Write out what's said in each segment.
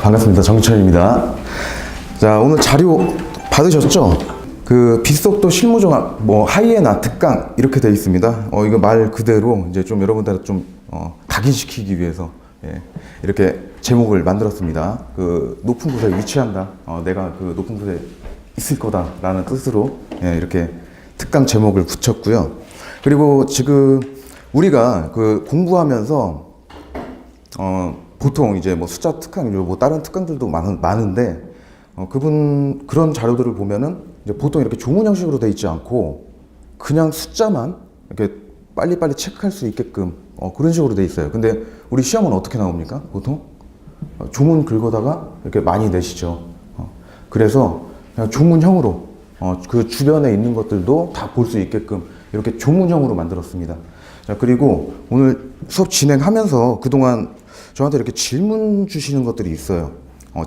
반갑습니다. 정철입니다. 자, 오늘 자료 받으셨죠? 그 빗속도 실무종합, 하이에나, 특강 이렇게 되어 있습니다. 이거 말 그대로 이제 좀 여러분들 좀 각인시키기 위해서 이렇게 제목을 만들었습니다. 그 높은 곳에 위치한다. 내가 그 높은 곳에 있을 거다라는 뜻으로 이렇게 특강 제목을 붙였고요. 그리고 지금 우리가 그 공부하면서 보통 이제 뭐 숫자 특강, 뭐 다른 특강들도 많은데 그런 자료들을 보면은 이제 보통 이렇게 조문 형식으로 돼 있지 않고 그냥 숫자만 이렇게 빨리빨리 체크할 수 있게끔 그런 식으로 돼 있어요. 근데 우리 시험은 어떻게 나옵니까? 보통 조문 긁어다가 이렇게 많이 내시죠. 그래서 그냥 조문형으로 그 주변에 있는 것들도 다 볼 수 있게끔 이렇게 조문형으로 만들었습니다. 자, 그리고 오늘 수업 진행하면서 그동안 저한테 이렇게 질문 주시는 것들이 있어요.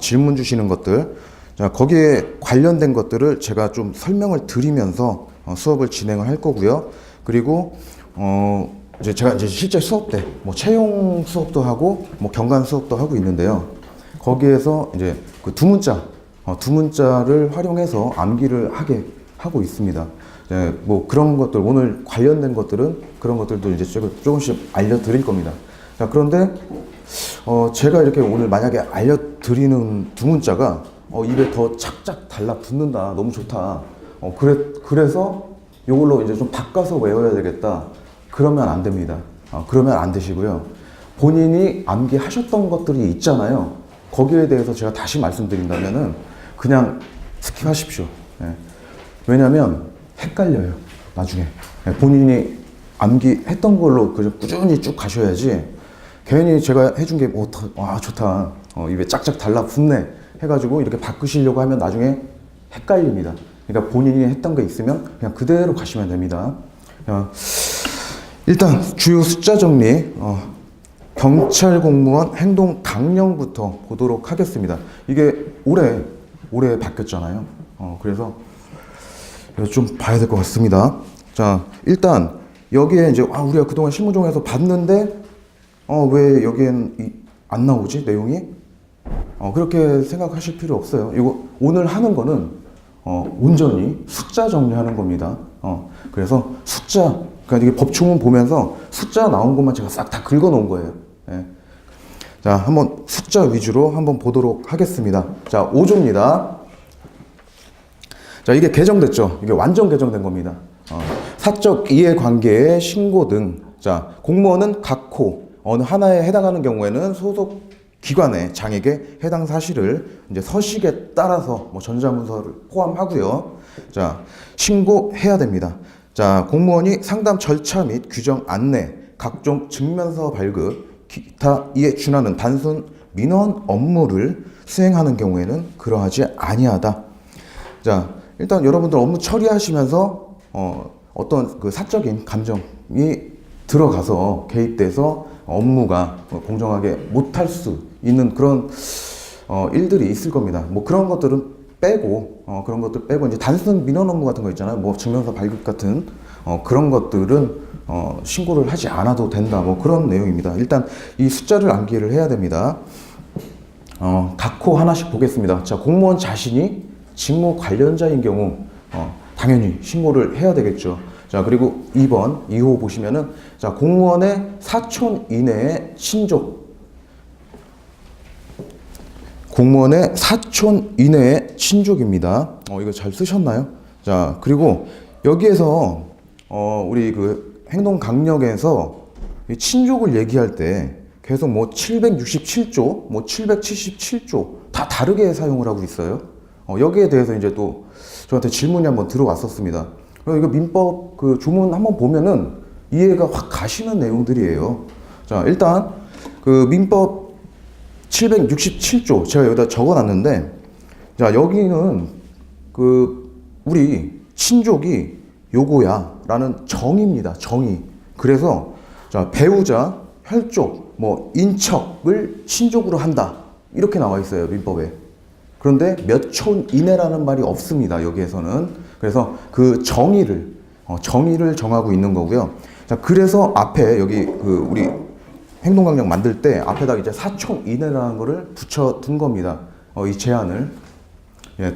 질문 주시는 것들. 자, 거기에 관련된 것들을 제가 좀 설명을 드리면서 수업을 진행을 할 거고요. 그리고 이제 제가 이제 실제 수업 때 뭐 채용 수업도 하고 뭐 경관 수업도 하고 있는데요. 거기에서 이제 그 두 문자를 활용해서 암기를 하게 하고 있습니다. 뭐 그런 것들, 오늘 관련된 것들은 그런 것들도 이제 조금씩 알려드릴 겁니다. 자, 그런데 제가 이렇게 오늘 만약에 알려드리는 두 문자가 입에 더 착착 달라붙는다, 너무 좋다, 그래서 이걸로 이제 좀 바꿔서 외워야 되겠다, 그러면 안 됩니다. 그러면 안 되시고요. 본인이 암기하셨던 것들이 있잖아요. 거기에 대해서 제가 다시 말씀드린다면은 그냥 스킵하십시오. 왜냐면 헷갈려요, 나중에. 본인이 암기했던 걸로 그냥 꾸준히 쭉 가셔야지, 괜히 제가 해준 게 좋다, 입에 짝짝 달라붙네 해가지고 이렇게 바꾸시려고 하면 나중에 헷갈립니다. 그러니까 본인이 했던 게 있으면 그냥 그대로 가시면 됩니다. 일단 주요 숫자 정리, 경찰 공무원 행동 강령부터 보도록 하겠습니다. 이게 올해 바뀌었잖아요. 그래서 좀 봐야 될 것 같습니다. 자, 일단 여기에 이제 우리가 그동안 실무종에서 봤는데 왜 여기엔 안 나오지, 내용이? 그렇게 생각하실 필요 없어요. 이거 오늘 하는 거는 온전히 숫자 정리하는 겁니다. 그래서 숫자, 그러니까 이게 법조문 보면서 숫자 나온 것만 제가 싹 다 긁어 놓은 거예요. 자, 한번 숫자 위주로 한번 보도록 하겠습니다. 자, 5조입니다. 자, 이게 개정됐죠. 이게 완전 개정된 겁니다. 사적 이해관계의 신고 등. 자, 공무원은 각 호 어느 하나에 해당하는 경우에는 소속 기관의 장에게 해당 사실을 이제 서식에 따라서 뭐 전자문서를 포함하고요. 자, 신고해야 됩니다. 자, 공무원이 상담 절차 및 규정 안내, 각종 증명서 발급, 기타 이에 준하는 단순 민원 업무를 수행하는 경우에는 그러하지 아니하다. 자, 일단 여러분들 업무 처리하시면서 어떤 그 사적인 감정이 들어가서 개입돼서 업무가 공정하게 못할 수 있는 그런 일들이 있을 겁니다. 뭐 그런 것들은 빼고 이제 단순 민원 업무 같은 거 있잖아요. 뭐 증명서 발급 같은 그런 것들은 신고를 하지 않아도 된다. 뭐 그런 내용입니다. 일단 이 숫자를 암기를 해야 됩니다. 각 호 하나씩 보겠습니다. 자, 공무원 자신이 직무 관련자인 경우 당연히 신고를 해야 되겠죠. 자, 그리고 2호 보시면은, 자, 공무원의 사촌 이내의 친족. 공무원의 사촌 이내의 친족입니다. 이거 잘 쓰셨나요? 자, 그리고 여기에서 우리 그 행동 강령에서 이 친족을 얘기할 때 계속 뭐 767조, 뭐 777조 다 다르게 사용을 하고 있어요. 여기에 대해서 이제 또 저한테 질문이 한번 들어왔었습니다. 이거 민법 그 조문 한번 보면은 이해가 확 가시는 내용들이에요. 자, 일단 그 민법 767조 제가 여기다 적어놨는데, 자, 여기는 그 우리 친족이 요거야라는 정의입니다. 정의. 그래서 자, 배우자, 혈족, 뭐 인척을 친족으로 한다, 이렇게 나와 있어요, 민법에. 그런데 몇 촌 이내라는 말이 없습니다, 여기에서는. 그래서 그 정의를 정하고 있는 거고요. 자, 그래서 앞에 여기 그 우리 행동강령 만들 때 앞에다가 이제 4촌 이내라는 거를 붙여둔 겁니다. 이 제한을. 예.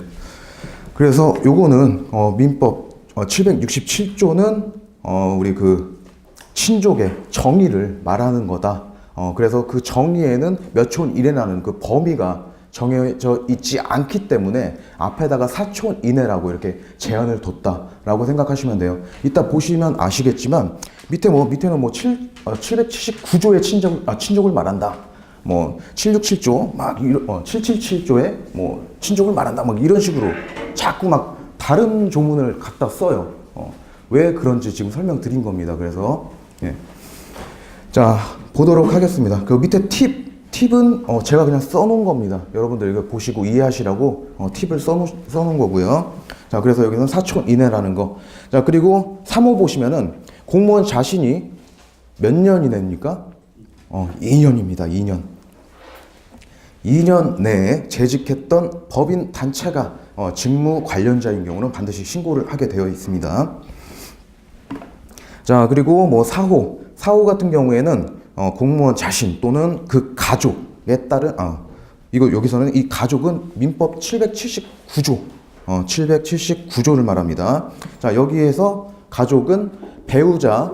그래서 요거는 민법 767조는 우리 그 친족의 정의를 말하는 거다. 그래서 그 정의에는 몇 촌 이내라는 그 범위가 정해져 있지 않기 때문에 앞에다가 4촌 이내라고 이렇게 제한을 뒀다라고 생각하시면 돼요. 이따 보시면 아시겠지만 밑에는 779조의 친족을 말한다. 767조 막 777조에 친족을 말한다. 막 이런 식으로 자꾸 막 다른 조문을 갖다 써요. 왜 그런지 지금 설명드린 겁니다. 그래서 예. 자, 보도록 하겠습니다. 그 밑에 팁은 제가 그냥 써놓은 겁니다. 여러분들 이거 보시고 이해하시라고 팁을 써놓은 거고요. 자, 그래서 여기는 4촌 이내라는 거. 자, 그리고 3호 보시면은 공무원 자신이 몇 년 이내입니까? 2년입니다. 2년. 2년 내에 재직했던 법인 단체가 직무 관련자인 경우는 반드시 신고를 하게 되어 있습니다. 자, 그리고 4호 같은 경우에는 공무원 자신 또는 그 가족에 따른 이거 여기서는 이 가족은 민법 779조 779조를 말합니다. 자, 여기에서 가족은 배우자,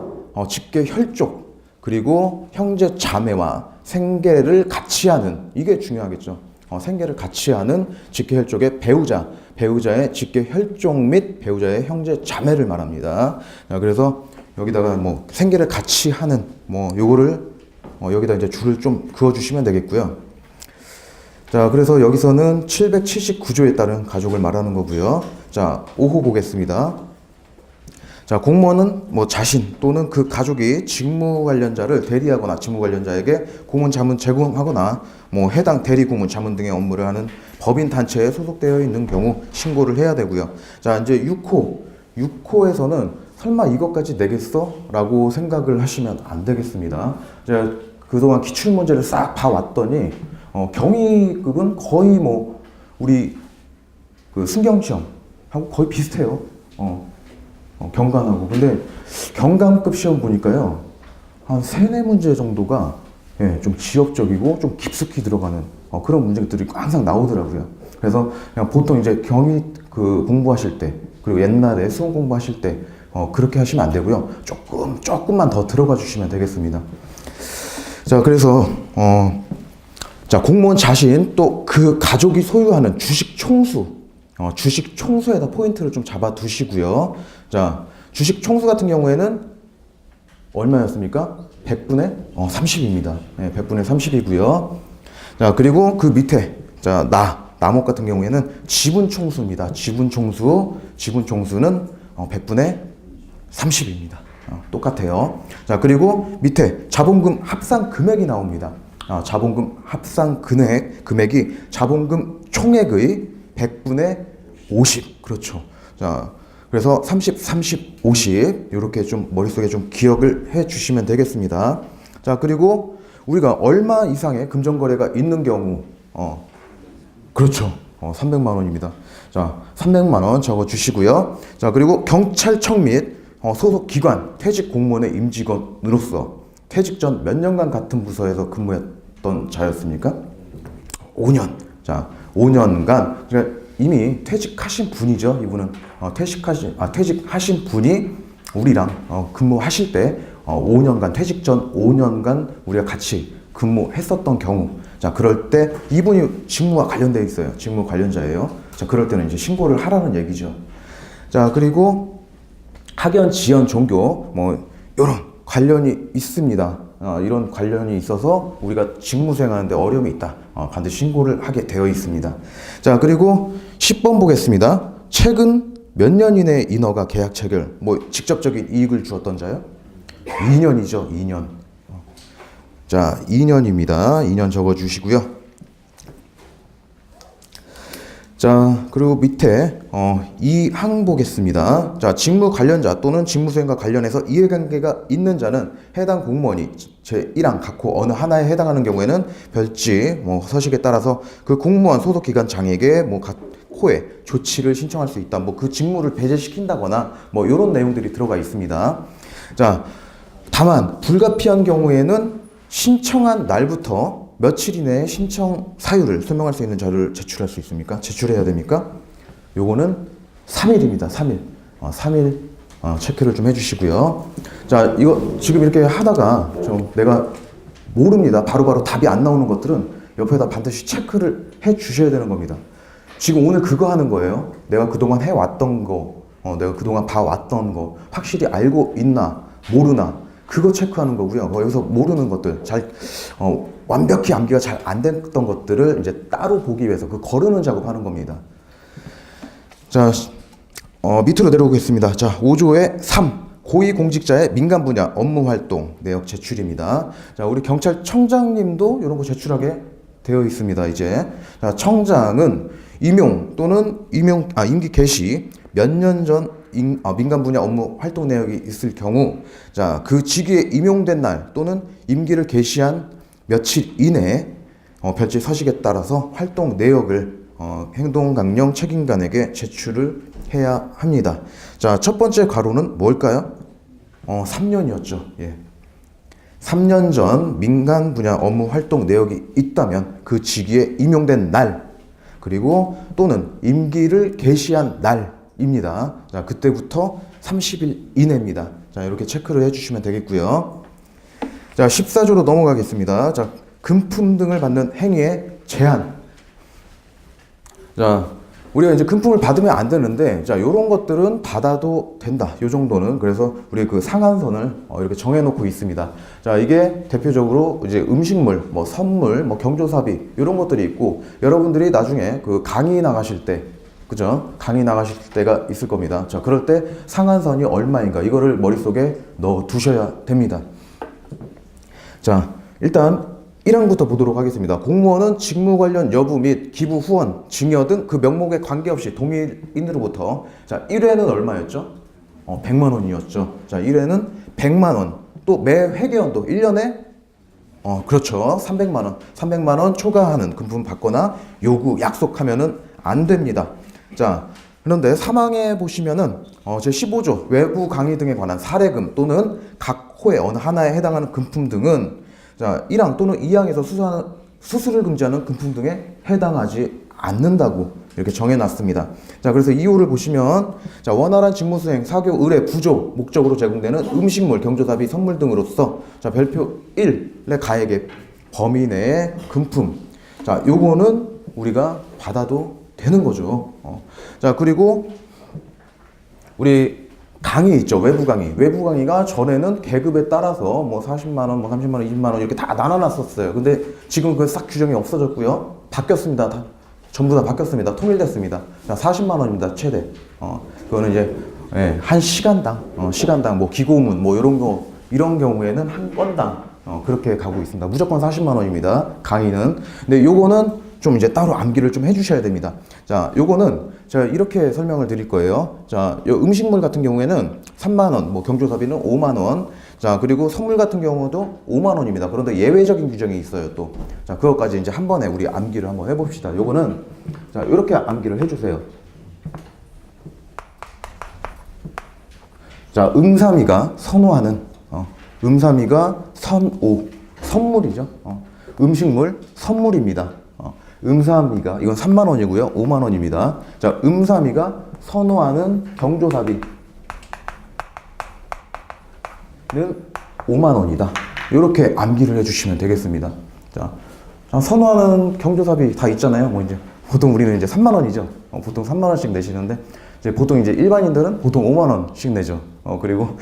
직계 혈족 그리고 형제 자매와 생계를 같이 하는 이게 중요하겠죠. 생계를 같이 하는 직계 혈족의 배우자의 직계 혈족 및 배우자의 형제 자매를 말합니다. 자, 그래서 여기다가 생계를 같이 하는 요거를 여기다 이제 줄을 좀 그어 주시면 되겠고요. 자, 그래서 여기서는 779조에 따른 가족을 말하는 거고요. 자, 5호 보겠습니다. 자, 공무원은 자신 또는 그 가족이 직무 관련자를 대리하거나 직무 관련자에게 공문 자문 제공하거나 해당 대리 공문 자문 등의 업무를 하는 법인 단체에 소속되어 있는 경우 신고를 해야 되고요. 자, 이제 6호에서는 설마 이것까지 내겠어? 라고 생각을 하시면 안 되겠습니다. 제가 그동안 기출문제를 싹 봐왔더니 경위급은 거의 우리 그 승경시험하고 거의 비슷해요. 경관하고. 근데 경관급 시험 보니까요, 한 3-4문제 정도가 좀 지역적이고 좀 깊숙이 들어가는 그런 문제들이 항상 나오더라고요. 그래서 그냥 보통 이제 경위 그 공부하실 때, 그리고 옛날에 수험 공부하실 때 그렇게 하시면 안 되고요. 조금만 더 들어가 주시면 되겠습니다. 자, 그래서 자, 공무원 자신 또 그 가족이 소유하는 주식 총수, 주식 총수에다 포인트를 좀 잡아 두시고요. 자, 주식 총수 같은 경우에는 얼마였습니까? 100분의 30입니다. 네, 100분의 30이고요. 자, 그리고 그 밑에 자, 남옥 같은 경우에는 지분 총수입니다. 지분 총수는 100분의 30입니다. 똑같아요. 자, 그리고 밑에 자본금 합산 금액이 나옵니다. 자본금 합산 금액이 자본금 총액의 100분의 50. 그렇죠. 자, 그래서 30, 50 이렇게 좀 머릿속에 좀 기억을 해 주시면 되겠습니다. 자, 그리고 우리가 얼마 이상의 금전거래가 있는 경우 그렇죠. 300만 원입니다. 자, 300만 원 적어 주시고요. 자, 그리고 경찰청 및 소속 기관 퇴직 공무원의 임직원으로서 퇴직 전 몇 년간 같은 부서에서 근무했던 자였습니까? 5년. 자, 5년간 그러니까 이미 퇴직하신 분이죠. 이분은 퇴직하신 분이 우리랑 근무하실 때 5년간 퇴직 전 5년간 우리가 같이 근무했었던 경우, 자, 그럴 때 이분이 직무와 관련되어 있어요. 직무 관련자예요. 자, 그럴 때는 이제 신고를 하라는 얘기죠. 자, 그리고 학연, 지연, 종교 이런 관련이 있습니다. 이런 관련이 있어서 우리가 직무 수행하는데 어려움이 있다. 반드시 신고를 하게 되어 있습니다. 자, 그리고 10번 보겠습니다. 최근 몇 년 이내에 인허가 계약 체결, 직접적인 이익을 주었던 자요? 2년이죠. 2년. 자, 2년입니다. 2년 적어 주시고요. 자, 그리고 밑에 2항 보겠습니다. 자, 직무 관련자 또는 직무 수행과 관련해서 이해관계가 있는 자는 해당 공무원이 제1항 각호 어느 하나에 해당하는 경우에는 별지 서식에 따라서 그 공무원 소속 기관장에게 각호에 조치를 신청할 수 있다. 그 직무를 배제시킨다거나 이런 내용들이 들어가 있습니다. 자, 다만 불가피한 경우에는 신청한 날부터 며칠 이내에 신청 사유를 설명할 수 있는 자료를 제출할 수 있습니까? 제출해야 됩니까? 요거는 3일입니다. 3일. 3일 체크를 좀 해주시고요. 자, 이거 지금 이렇게 하다가 좀 내가 모릅니다. 바로바로 답이 안 나오는 것들은 옆에다 반드시 체크를 해 주셔야 되는 겁니다. 지금 오늘 그거 하는 거예요. 내가 그동안 해왔던 거, 내가 그동안 봐왔던 거, 확실히 알고 있나, 모르나, 그거 체크하는 거고요. 여기서 모르는 것들, 완벽히 암기가 잘 안 됐던 것들을 이제 따로 보기 위해서 그 거르는 작업하는 겁니다. 자, 밑으로 내려오겠습니다. 자, 5조의 3. 고위공직자의 민간 분야 업무 활동 내역 제출입니다. 자, 우리 경찰청장님도 이런 거 제출하게 되어 있습니다. 이제 자, 청장은 임용 또는 임기 개시 몇 년 전 민간 분야 업무 활동 내역이 있을 경우, 자, 그 직위에 임용된 날 또는 임기를 개시한 며칠 이내에 별지 서식에 따라서 활동 내역을 행동강령 책임관에게 제출을 해야 합니다. 자, 첫 번째 가로는 뭘까요? 3년이었죠. 예. 3년 전 민간 분야 업무 활동 내역이 있다면 그 직위에 임용된 날, 그리고 또는 임기를 개시한 날입니다. 자, 그때부터 30일 이내입니다. 자, 이렇게 체크를 해주시면 되겠고요. 자, 14조로 넘어가겠습니다. 자, 금품 등을 받는 행위의 제한. 자, 우리가 이제 금품을 받으면 안 되는데, 자, 요런 것들은 받아도 된다. 요 정도는. 그래서 우리 그 상한선을 이렇게 정해놓고 있습니다. 자, 이게 대표적으로 이제 음식물, 뭐 선물, 뭐 경조사비, 요런 것들이 있고, 여러분들이 나중에 그 강의 나가실 때, 그죠? 강의 나가실 때가 있을 겁니다. 자, 그럴 때 상한선이 얼마인가, 이거를 머릿속에 넣어 두셔야 됩니다. 자, 일단 1항부터 보도록 하겠습니다. 공무원은 직무 관련 여부 및 기부 후원, 증여 등 그 명목에 관계없이 동일인으로부터, 자, 1회는 얼마였죠? 100만 원이었죠. 자, 1회는 100만 원. 또 매 회계연도 1년에 그렇죠. 300만 원. 300만 원 초과하는 금품 받거나 요구, 약속하면은 안 됩니다. 자, 그런데 3항에 보시면은 제15조 외부 강의 등에 관한 사례금 또는 각 호의 어느 하나에 해당하는 금품 등은, 자, 1항 또는 2항에서 수수를 금지하는 금품 등에 해당하지 않는다고 이렇게 정해놨습니다. 자, 그래서 2호를 보시면, 자, 원활한 직무수행, 사교, 의뢰, 부조 목적으로 제공되는 음식물, 경조사비, 선물 등으로서, 자, 별표 1의 가액의 범위 내의 금품, 자, 요거는 우리가 받아도 되는 거죠. 자, 그리고 우리 강의 있죠. 외부 강의. 외부 강의가 전에는 계급에 따라서 뭐 40만 원, 뭐 30만 원, 20만 원 이렇게 다 나눠놨었어요. 근데 지금 그 싹 규정이 없어졌고요. 바뀌었습니다. 전부 다 바뀌었습니다. 통일됐습니다. 자, 40만 원입니다. 최대. 그거는 이제, 예, 한 시간당 뭐 기고문 뭐 이런 경우에는 한 건당 그렇게 가고 있습니다. 무조건 40만 원입니다. 강의는. 근데 요거는 좀 이제 따로 암기를 좀 해주셔야 됩니다. 자, 요거는 제가 이렇게 설명을 드릴 거예요. 자, 요 음식물 같은 경우에는 3만 원, 뭐 경조사비는 5만 원. 자, 그리고 선물 같은 경우도 5만 원입니다. 그런데 예외적인 규정이 있어요, 또. 자, 그것까지 이제 한 번에 우리 암기를 한번 해봅시다. 요거는, 자, 이렇게 암기를 해주세요. 자, 음삼이가 선호하는, 음삼이가 선오, 선물이죠. 음식물, 선물입니다. 음삼이가, 이건 3만 원이고요. 5만 원입니다. 자, 음삼이가 선호하는 경조사비는 5만 원이다. 이렇게 암기를 해주시면 되겠습니다. 자, 선호하는 경조사비 다 있잖아요. 뭐 이제 보통 우리는 이제 3만 원이죠. 보통 3만 원씩 내시는데, 이제 보통 이제 일반인들은 보통 5만 원씩 내죠. 그리고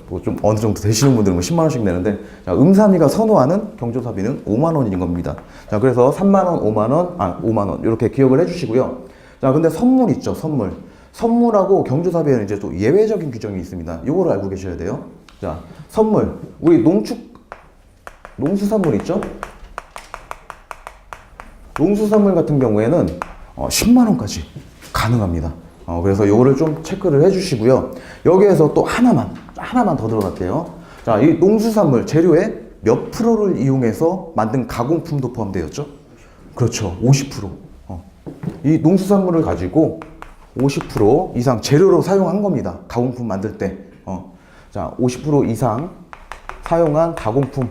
뭐 좀 어느 정도 되시는 분들은 뭐 10만 원씩 내는데, 자, 음삼이가 선호하는 경조사비는 5만 원인 겁니다. 자, 그래서 3만 원, 5만 원, 5만 원 이렇게 기억을 해주시고요. 자, 근데 선물 있죠, 선물. 선물하고 경조사비에는 이제 또 예외적인 규정이 있습니다. 요거를 알고 계셔야 돼요. 자, 선물. 우리 농수산물 있죠? 농수산물 같은 경우에는 10만 원까지 가능합니다. 그래서 요거를 좀 체크를 해주시고요. 여기에서 또 하나만 더 들어갈게요. 자, 이 농수산물 재료의 몇 프로를 이용해서 만든 가공품도 포함되었죠? 그렇죠. 50%. 이 농수산물을 가지고 50% 이상 재료로 사용한 겁니다. 가공품 만들 때. 자, 50% 이상 사용한 가공품.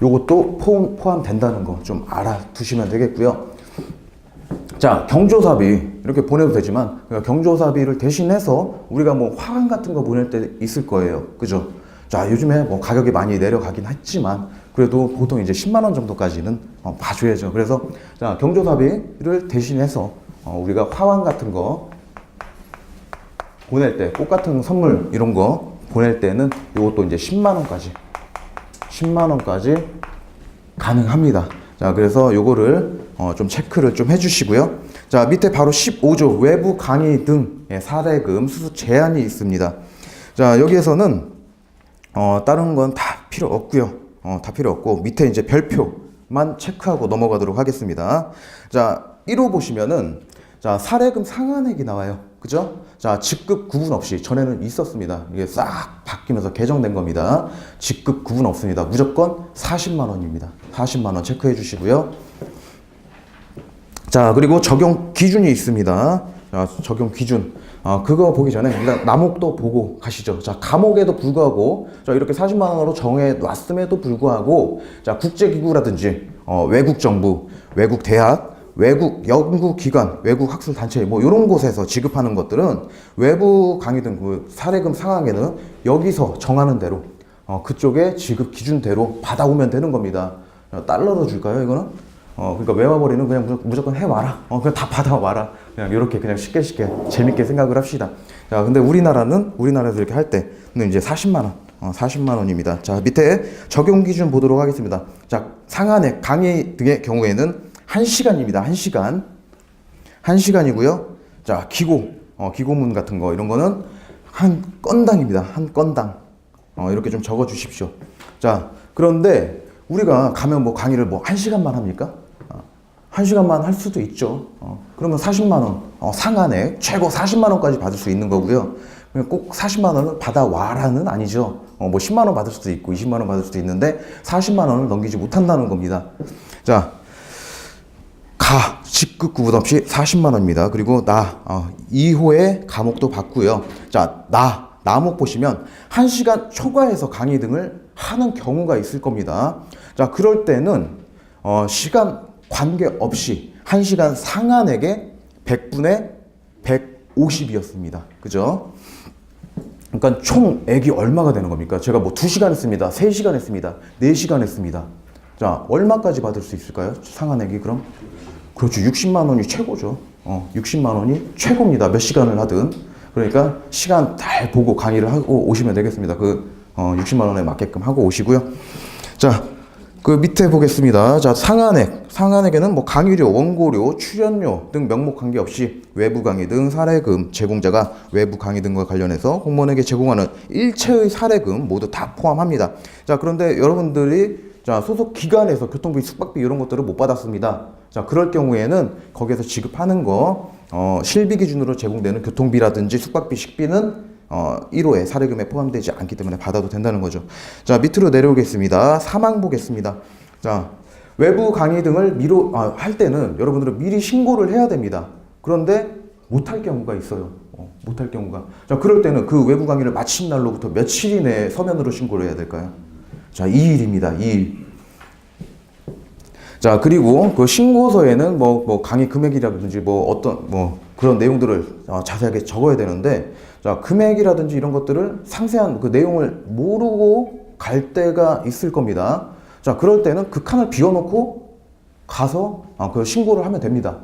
요것도 포함된다는 거 좀 알아두시면 되겠고요. 자, 경조사비 이렇게 보내도 되지만 경조사비를 대신해서 우리가 뭐 화환 같은 거 보낼 때 있을 거예요. 그죠? 자, 요즘에 뭐 가격이 많이 내려가긴 했지만 그래도 보통 이제 10만 원 정도까지는 봐줘야죠. 그래서 자, 경조사비를 대신해서 우리가 화환 같은 거 보낼 때, 꽃 같은 선물 이런 거 보낼 때는 이것도 이제 10만 원까지 가능합니다. 자, 그래서 요거를 좀 체크를 좀 해주시고요. 자, 밑에 바로 15조 외부 강의 등의 사례금 수수 제한이 있습니다. 자, 여기에서는 다른 건 다 필요 없고요. 다 필요 없고 밑에 이제 별표만 체크하고 넘어가도록 하겠습니다. 자, 1호 보시면은 자, 사례금 상한액이 나와요. 그죠? 자, 직급 구분 없이 전에는 있었습니다. 이게 싹 바뀌면서 개정된 겁니다. 직급 구분 없습니다. 무조건 40만 원입니다. 40만 원 체크해 주시고요. 자, 그리고 적용 기준이 있습니다. 자, 적용 기준. 그거 보기 전에 일단 남목도 보고 가시죠. 자, 감옥에도 불구하고 자, 이렇게 40만 원으로 정해 놨음에도 불구하고 자, 국제기구라든지 외국 정부, 외국 대학, 외국 연구기관, 외국 학술단체 뭐 이런 곳에서 지급하는 것들은 외부 강의 등 그 사례금 상한에는 여기서 정하는 대로 그쪽에 지급 기준대로 받아오면 되는 겁니다. 달러로 줄까요 이거는? 그러니까 외화벌이는 그냥 무조건 해와라. 그냥 다 받아와라. 그냥 이렇게 그냥 쉽게 재밌게 생각을 합시다. 자, 근데 우리나라에서 이렇게 할 때는 이제 40만 원. 40만 원입니다. 자, 밑에 적용 기준 보도록 하겠습니다. 자, 상한액 강의 등의 경우에는 1시간입니다. 1시간. 1시간이고요. 자, 기고문 같은 거 이런 거는 한 건당입니다. 한 건당. 이렇게 좀 적어 주십시오. 자, 그런데 우리가 가면 뭐 강의를 뭐 1시간만 합니까? 1시간만 할 수도 있죠. 그러면 40만 원 상한액 최고 40만 원까지 받을 수 있는 거고요. 꼭 40만 원을 받아와라는 아니죠. 뭐 10만 원 받을 수도 있고 20만 원 받을 수도 있는데 40만 원을 넘기지 못한다는 겁니다. 자, 직급 구분 없이 40만 원입니다. 그리고 2호의 과목도 받고요. 자, 나목 보시면 1시간 초과해서 강의 등을 하는 경우가 있을 겁니다. 자, 그럴 때는 시간 관계없이 1시간 상한액의 100분의 150이었습니다. 그죠? 그러니까 총액이 얼마가 되는 겁니까? 제가 뭐 2시간 했습니다. 3시간 했습니다. 4시간 했습니다. 자, 얼마까지 받을 수 있을까요? 상한액이 그럼? 그렇죠. 60만 원이 최고죠. 60만 원이 최고입니다. 몇 시간을 하든. 그러니까 시간 잘 보고 강의를 하고 오시면 되겠습니다. 60만 원에 맞게끔 하고 오시고요. 자, 그 밑에 보겠습니다. 자, 상한액에는 뭐 강의료, 원고료, 출연료 등 명목 관계없이 외부 강의 등 사례금 제공자가 외부 강의 등과 관련해서 공무원에게 제공하는 일체의 사례금 모두 다 포함합니다. 자, 그런데 여러분들이 자, 소속 기관에서 교통비, 숙박비 이런 것들을 못 받았습니다. 자, 그럴 경우에는 거기에서 지급하는 거 실비 기준으로 제공되는 교통비라든지 숙박비, 식비는 1호의 사례금에 포함되지 않기 때문에 받아도 된다는 거죠. 자, 밑으로 내려오겠습니다. 사망 보겠습니다. 자, 외부 강의 등을 할 때는 여러분들은 미리 신고를 해야 됩니다. 그런데 못할 경우가 있어요. 못할 경우가. 자, 그럴 때는 그 외부 강의를 마친 날로부터 며칠 이내에 서면으로 신고를 해야 될까요? 자, 2일입니다. 2일. 자, 그리고 그 신고서에는 뭐 강의 금액이라든지 그런 내용들을 자세하게 적어야 되는데, 자, 금액이라든지 이런 것들을 상세한 그 내용을 모르고 갈 때가 있을 겁니다. 자, 그럴 때는 그 칸을 비워놓고 가서 그 신고를 하면 됩니다.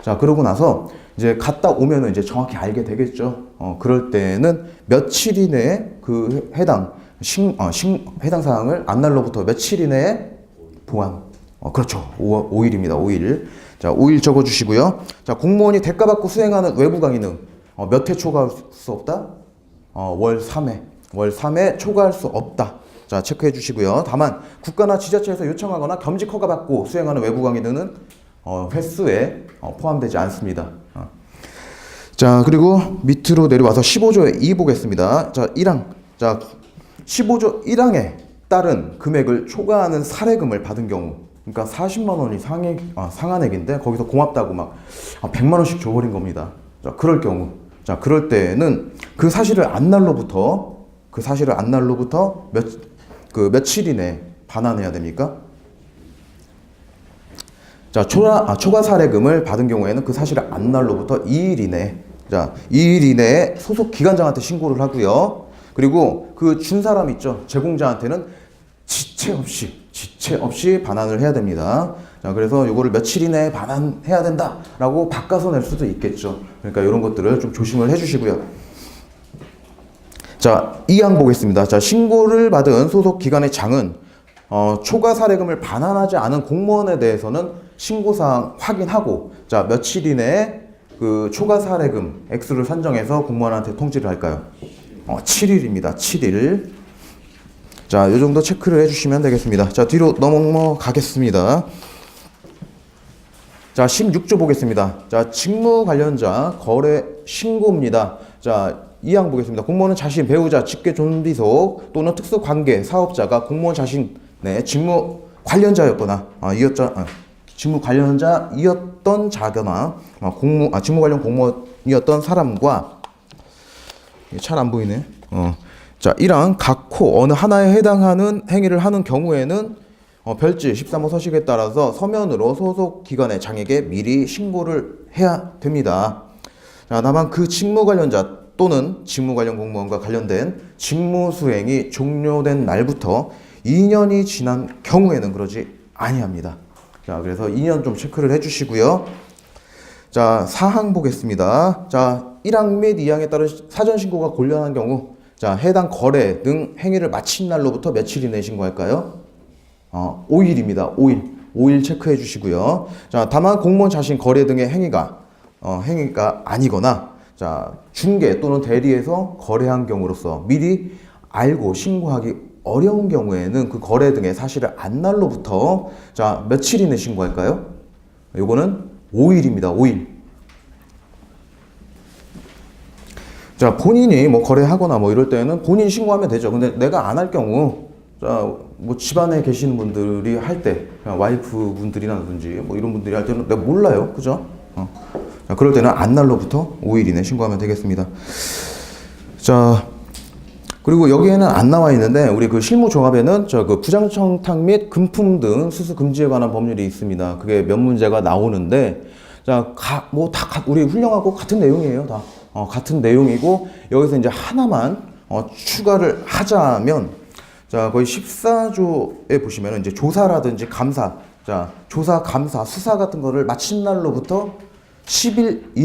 자, 그러고 나서 이제 갔다 오면은 이제 정확히 알게 되겠죠. 그럴 때는 며칠 이내에 그 해당 사항을 안날로부터 며칠 이내에 보완. 그렇죠. 5일입니다. 5일. 자, 5일 적어주시고요. 자, 공무원이 대가받고 수행하는 외부 강의는 몇 회 초과할 수 없다? 월 3회. 월 3회 초과할 수 없다. 자, 체크해 주시고요. 다만 국가나 지자체에서 요청하거나 겸직 허가받고 수행하는 외부 강의는 횟수에 포함되지 않습니다. 자, 그리고 밑으로 내려와서 15조의 2 보겠습니다. 자, 1항. 자, 15조 1항에 따른 금액을 초과하는 사례금을 받은 경우, 그러니까 40만 원이 상한액인데 거기서 고맙다고 막 100만 원씩 줘버린 겁니다. 자, 그럴 경우, 자, 그럴 때는 그 사실을 안 날로부터 며칠 이내에 반환해야 됩니까? 자, 초과 사례금을 받은 경우에는 그 사실을 안 날로부터 2일 이내, 자, 2일 이내에 소속 기관장한테 신고를 하고요. 그리고 그 준 사람 있죠. 제공자한테는 지체 없이 반환을 해야 됩니다. 자, 그래서 요거를 며칠 이내에 반환해야 된다라고 바꿔서 낼 수도 있겠죠. 그러니까 이런 것들을 좀 조심을 해주시고요. 자, 2항 보겠습니다. 자, 신고를 받은 소속 기관의 장은 초과 사례금을 반환하지 않은 공무원에 대해서는 신고사항 확인하고, 자, 며칠 이내에 그 초과 사례금 액수를 산정해서 공무원한테 통지를 할까요? 7일입니다. 7일. 자, 이 정도 체크를 해주시면 되겠습니다. 자, 뒤로 넘어가겠습니다. 자, 16조 보겠습니다. 자, 직무 관련자 거래 신고입니다. 자, 2항 보겠습니다. 공무원은 자신, 배우자, 직계 존비속 또는 특수관계 사업자가 공무원 자신의 직무 관련자였거나 직무 관련자이었던 자거나 직무 관련 공무원이었던 사람과, 잘 안 보이네. 자, 1항 각호 어느 하나에 해당하는 행위를 하는 경우에는 별지 13호 서식에 따라서 서면으로 소속 기관의 장에게 미리 신고를 해야 됩니다. 자, 다만 그 직무 관련자 또는 직무 관련 공무원과 관련된 직무 수행이 종료된 날부터 2년이 지난 경우에는 그러지 아니합니다. 자, 그래서 2년 좀 체크를 해주시고요. 자, 4항 보겠습니다. 자, 1항 및 2항에 따른 사전 신고가 곤란한 경우, 자, 해당 거래 등 행위를 마친 날로부터 며칠 이내에 신고할까요? 5일입니다. 5일 체크해 주시고요. 자, 다만 공무원 자신 거래 등의 행위가 아니거나, 자, 중개 또는 대리에서 거래한 경우로서 미리 알고 신고하기 어려운 경우에는 그 거래 등의 사실을 안 날로부터, 자, 며칠 이내 신고할까요? 요거는 5일입니다. 5일. 자, 본인이 뭐 거래하거나 뭐 이럴 때는 본인이 신고하면 되죠. 근데 내가 안 할 경우, 자, 뭐 집안에 계시는 분들이 할 때, 와이프 분들이라든지 뭐 이런 분들이 할 때는 내가 몰라요. 그죠? 자, 그럴 때는 안 날로부터 5일 이내 신고하면 되겠습니다. 자, 그리고 여기에는 안 나와 있는데, 우리 그 실무조합에는 그 부당청탁 및 금품 등 수수 금지에 관한 법률이 있습니다. 그게 몇 문제가 나오는데, 자, 우리 훌륭하고 같은 내용이에요. 다. 같은 내용이고, 여기서 이제 하나만 추가를 하자면, 자, 거의 14조에 보시면은 이제 조사라든지 감사, 자, 조사, 감사, 수사 같은 거를 마친 날로부터 10일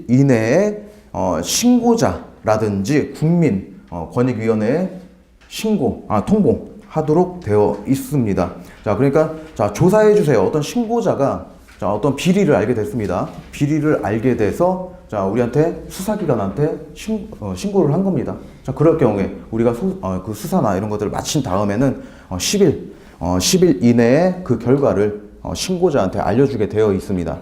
이내에 신고자라든지 국민 권익위원회에 통보하도록 되어 있습니다. 자, 그러니까, 자, 조사해 주세요. 어떤 신고자가, 자, 어떤 비리를 알게 됐습니다. 비리를 알게 돼서, 자, 우리한테 수사기관한테 신고를 한 겁니다. 자, 그럴 경우에 우리가 그 수사나 이런 것들을 마친 다음에는 10일 이내에 그 결과를 신고자한테 알려주게 되어 있습니다.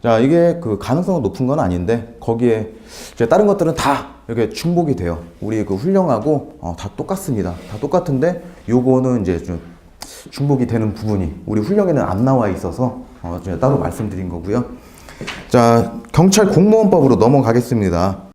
자, 이게 그 가능성은 높은 건 아닌데, 거기에 이제 다른 것들은 다 이렇게 중복이 돼요. 우리 그 훌륭하고 다 똑같습니다. 다 똑같은데 요거는 이제 좀 중복이 되는 부분이 우리 훌륭에는 안 나와 있어서 제가 따로 말씀드린 거고요. 자, 경찰 공무원법으로 넘어가겠습니다.